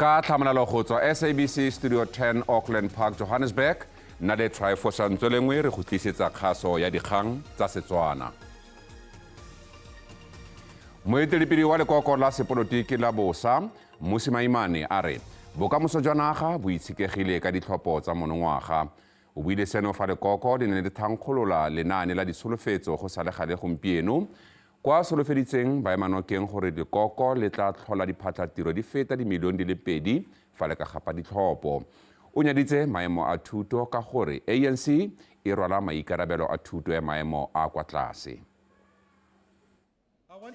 Ka tlhamalalo go tswa SABC Studio 10 Auckland Park, Johannesburg, nna le Triforce Ntswelengwe re go tlisetsa kgaso ya dikgang tsa Setswana. Moeteledipele wa lekoko la sepolotiki la bosa, Mmusi Maimane a re, bokamoso jwa naga bo itshekegile ka ditlhopho tsa monongwaga. O buile seno fa lekoko le ne le thankgolola lenaane la disolofetso go sa le gale gompieno, kwa solofeditseng baemanokeng gore lekoko le tla tlhola diphatlhatiro di feta dimilione di le 2 fa le ka gapa ditlhopho. O nyaditse maemo a thuto ka gore ANC e rwala maikarabelo a thuto ya maemo a kwa tlase.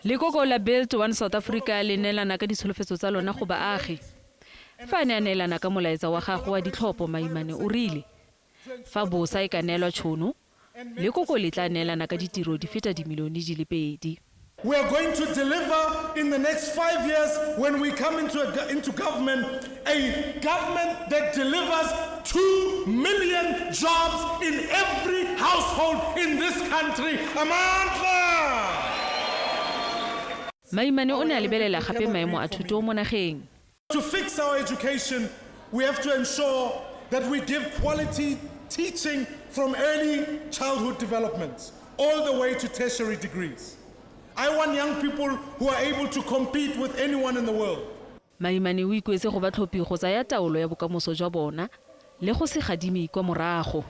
Lekoko la Build One South Africa le neelana ka disolofetso tsa lona go baagi. Fa ne a neelana ka molaetsa wa gagwe wa ditlhopho, Maimane o rile fa bosa e ka neelwa tšhono, lekoko le tla neelana ka ditiro di feta dimilione di le 2. We are going to deliver in the next 5 years when we come into government, a government that delivers 2 million jobs in every household in this country. Amandla! Maimane o ne a lebelela gape maemo a thuto mo nageng. To fix our education, we have to ensure that we give quality teaching from early childhood development all the way to tertiary degrees. I want young people who are able to compete with anyone in the world. Maimane o ikuetse go batlhophi go tsaya taolo ya bokamoso jwa bona le go se gadime kwa morago.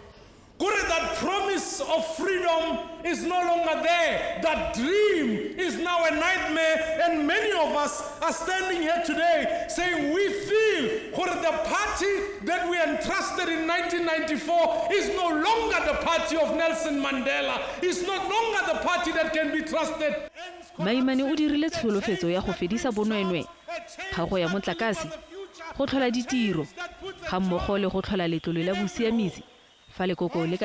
That promise of freedom is no longer there. That dream is now a nightmare, and many of us are standing here today saying we feel that the party that we entrusted in 1994 is no longer the party of Nelson Mandela. It's no longer the party that can be trusted. Maimane o dirile tsholofetso ya go fedisa bonweenwee, phago ya motlakase, go tlhola ditiro, ga mmogo le go tlhola letlole la bosiamisi. We're going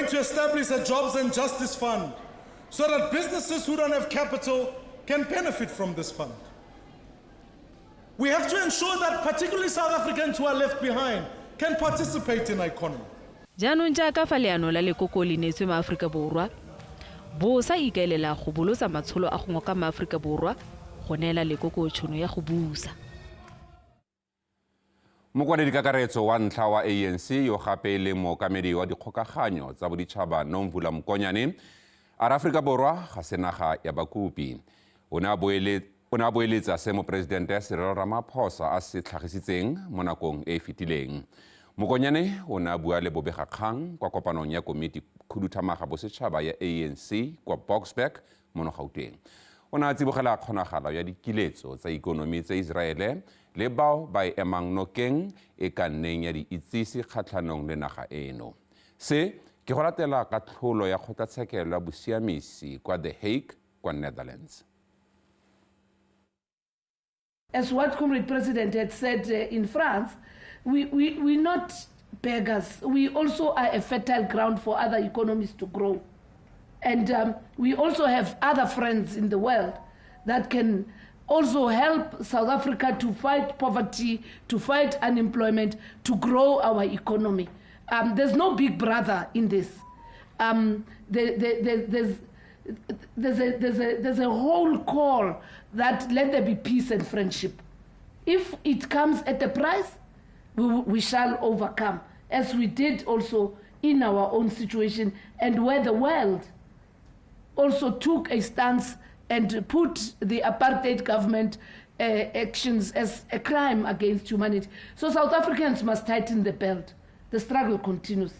to establish a Jobs and Justice Fund so that businesses who don't have capital can benefit from this fund. We have to ensure that particularly South Africans who are left behind can participate in our economy. Jaanong jaaka fa leano la lekoko le neetswe maAforika Borwa, bosa e ikaelela go bolosa matsholo a go ngoka maAforika Borwa go neela lekoko tšhono ya go busa. Mokwadedi kakaretso wa ntlha wa ANC yo gape le mookamedi wa dikgokaganyo tsa boditšhaba Nomvula Mokonyane a re Aforika Borwa ga se naga ya bakopi. O ne a boeletsa se moporesidente Cyril Ramaphosa a se tlhagisitseng mo nakong e e fetileng. Mokonyane o ne a bua le bobegakgang kwa kopanong ya komiti khuduthamaga bosetšhaba ya ANC kwa Boksburg mo Gauteng. O ne a tsibogela kgonagalo ya dikiletso tsa ikonomi tsa Israele le bao ba emang nokeng e ka nneng ya di itsisi kgatlhanong le naga eno. Se ke go latela katlholo ya kgotlatshekelo ya bosiamisi kwa The Hague kwa Netherlands. As what Comrade President had said in France, we're not beggars. We also are a fertile ground for other economies to grow. And we also have other friends in the world that can also help South Africa to fight poverty, to fight unemployment, to grow our economy. There's no big brother in this. There's a whole call that let there be peace and friendship. If it comes at a price, we shall overcome, as we did also in our own situation, and where the world also took a stance and put the apartheid government actions as a crime against humanity. So South Africans must tighten the belt. The struggle continues.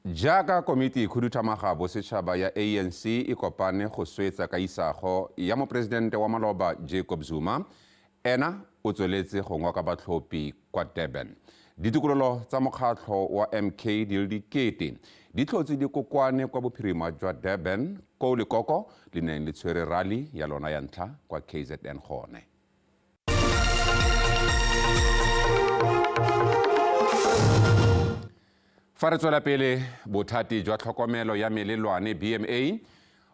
Jaaka komiti khuduthamaga bosetšhaba ya ANC e kopane go swetsa ka isago ya moporesidente wa maloba Jacob Zuma, ena o tsweletse go ngoka batlhophi kwa Durban. Ditokololo tsa mokgatlho wa MK di le dikete di tlhotse dikokwane kwa bophirima jwa Durban ko lekoko le neng le tshwere rally ya lona ya ntlha kwa KZN gone. Fa re tswela pele bothati jwa tlhokomelo ya melelwane BMA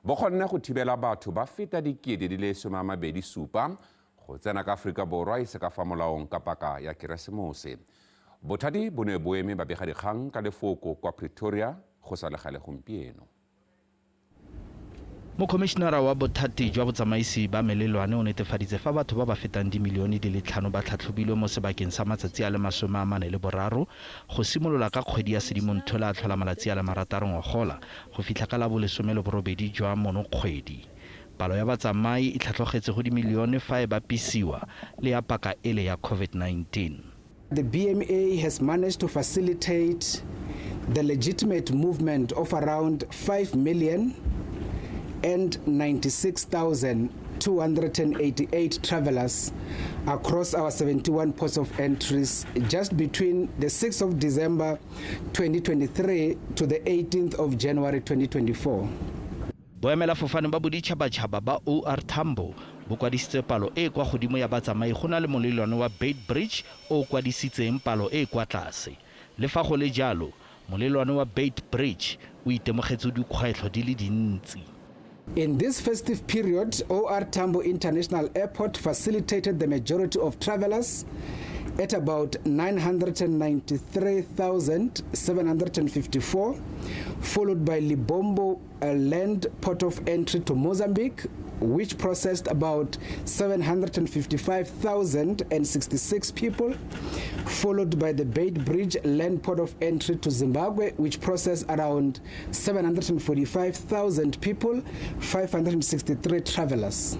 bo kgonne go thibela batho ba feta dikete di le 27 go tsena ka Aforika Borwa e se ka fa molaong ka paka ya Keresemose. Bothati bo ne bo eme babegadikgang ka lefoko kwa Pretoria go sa le gale gompieno. Mokomishenara wa bothati jwa botsamaisi ba melelwane o netefaditse fa batho ba ba fetang dimilione di le 5 ba tlhatlhobilwe mo sebakeng sa matsatsi a le 43 go simolola ka kgwedi ya Sedimonthole a tlhola malatsi a le 6 ngogola go fitlha ka la bo 18 jwa Monokgwedi. Palo ya batsamai e tlhatlogetse go dimilione fa e bapisiwa le ya paka ele ya COVID-19. The BMA has managed to facilitate the legitimate movement of around 5,096,288 travelers across our 71 ports of entries just between the 6th of December 2023 to the 18th of January 2024. Boemela fofane ba boditšhabatšhaba ba OR Tambo bo kwadisitse palo e kwa godimo ya batsamai go na le molelwane wa Bait Bridge o kwadisitseng palo e kwa tlase. Le fa go le jalo, molelwane wa Bait Bridge o itemogetse dikgwetlho di le dintsi. In this festive period, OR Tambo International Airport facilitated the majority of travelers at about 993,754, followed by Libombo, a land port of entry to Mozambique, which processed about 755,066 people, followed by the Bait Bridge land port of entry to Zimbabwe, which processed around 745,000 people, 563 travelers.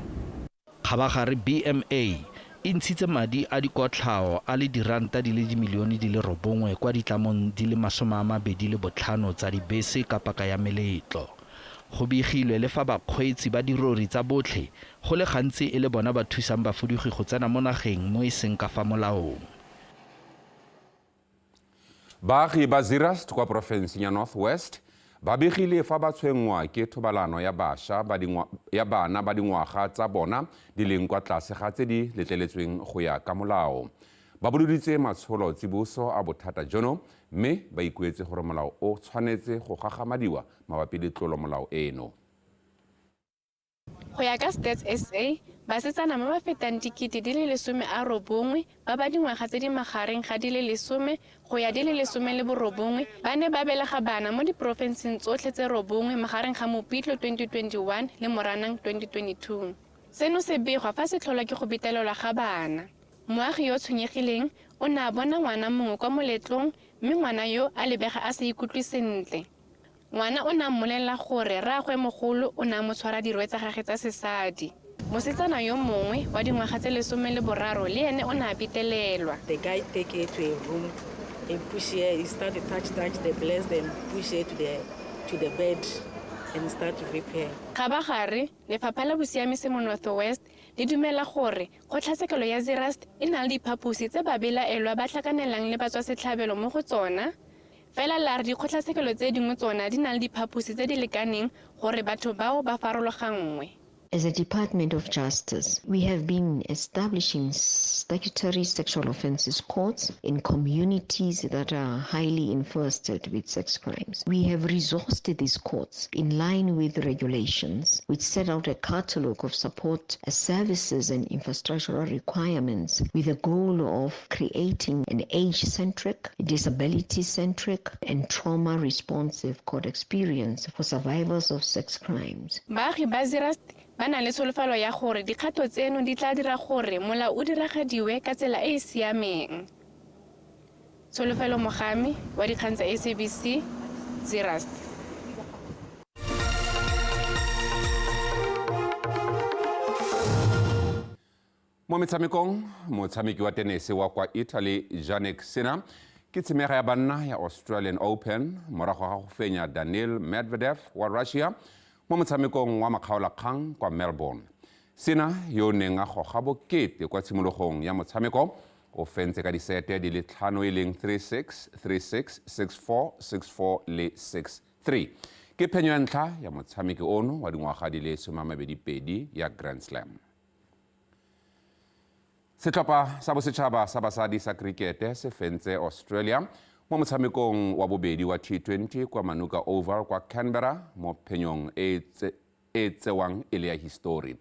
Khabagare BMA e ntshitse madi a dikotlhao a le diranta di le dimilione di le 9 kwa ditlamong di le 25 tsa dibese ka paka ya meletlo. Go begilwe le fa bakgweetsi ba dirori tsa botlhe go le gantsi e le bona ba thusang bafudugi go tsena mo nageng mo e seng ka fa molaong. Baagi ba Zeerust kwa porofenseng ya North West ba begile fa ba tshwengwa ke thobalano ya bana ba dingwaga tsa bona di leng kwa tlase ga tse di letleletsweng go ya ka molao. Ba boloditse matsholo tsiboso a bothata jono mme ba ikuetse gore molao o tshwanetse go gagamadiwa mabapi le tlolomolao eno. Go ya ka Stats SA, basetsana ba ba fetang dikete di le 19 ba ba dingwaga tse di magareng ga di le 10 go ya di le 19 ba ne ba belega bana mo diporofenseng tsotlhe tse 9 magareng ga Mopitlwe 2021 le Moranang 2022. Seno se begwa fa se tlholwa ke go betelelwa ga bana. Moagi yo tshwenyegileng o ne a bona ngwana mongwe kwa moletlong mme ngwana yo a lebega a sa ikutlwe sentle. Ngwana o na mmolelela gore rraagwe mogolo o na mo tshwara dirwe tsa gagwe tsa sesadi. Mosetsana yo mongwe wa dingwaga tse 13 le ene o ne a betelelwa. The guy take her to a room and push her, he started to touch the bless them, push her to the bed and start to rape her. Khabagare, Lefapha la Bosiamisi mo North West le dumela gore kgotlatshekelo ya Zeerust e na le diphaposi tse babelaelwa ba tlhakanelang le batswasetlhabelo mo go tsona. Fela la re dikgotlatshekelo tse dingwe tsona di na le diphaposi tse di lekaneng gore batho bao ba farologanngwe. As a Department of Justice, we have been establishing statutory sexual offences courts in communities that are highly infested with sex crimes. We have resourced these courts in line with regulations, which set out a catalogue of support services and infrastructural requirements with the goal of creating an age-centric, disability-centric, and trauma-responsive court experience for survivors of sex crimes. Baagi ba Zeerust ba na le tsholofelo ya gore dikgato tseno di tla dira gore molao o diragadiwe ka tsela e e siameng. Tsholofelo Mogami wa dikgang tsa SABC, Zeerust. Mo metshamekong, motshameki wa tenese wa kwa Italy Jannik Sinner ke tshimega ya banna ya Australian Open morago ga go fenya Daniil Medvedev wa Russia mo motshamekong wa makgaolakgang kwa Melbourne. Sinner yo neng a goga bokete kwa tshimologong ya motshameko o fentse ka disete di le 5 e leng 3-6, 3-6, 6-4, 6-4 le 6-3. Ke phenyo ya ntlha ya motshameki ono wa dingwaga di le 22 ya Grand Slam. Setlhopha sa bosetšhaba sa basadi sa krikete se fentse Australia mo motshamekong wa bobedi wa T20 kwa Manuka Oval kwa Canberra mo phenyong e tsewang e le ya history.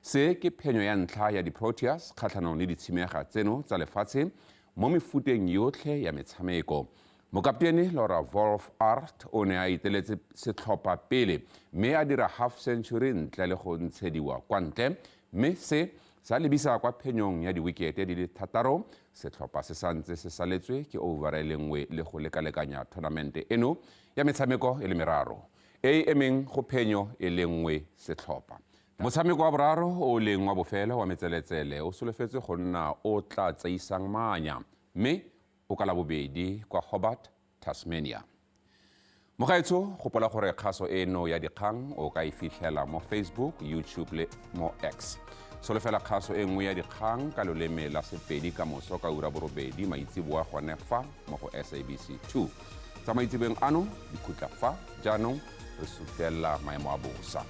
Se ke phenyo ya ntlha ya di-Proteas kgatlhanong le ditshimega tseno tsa lefatshe mo mefuteng yotlhe ya metshameko. mokaptene Laura Wolf Art o ne a iteletse setlhopha pele mme a dira half century ntle le go ntshediwa kwa ntle mme se sa lebisa kwa phenyong ya diwikete di le 6 setlhopha se santse se saletswe ke over e lengwe le go lekalekanya tournamente eno ya metshameko e le meraro e emeng go phenyo e lengwe setlhopha. Motshameko wa boraro o leng wa bofelo wa metseletsele o solofetse go nna o tla tseisang maanya mme o ka labobedi kwa Hobart, Tasmania. Mogaetsho gopola gore kgaso eno ya dikgang o ka e fitlhela mo Facebook, YouTube le mo X. Solofela kgaso e nngwe ya dikgang ka loleme la Sepedi ka moso ka ura borobedi maitsiboa gone fa mo go SABC 2. Tsa maitsebeng ano di khutla fa jaanong re sutela maemo a bosa.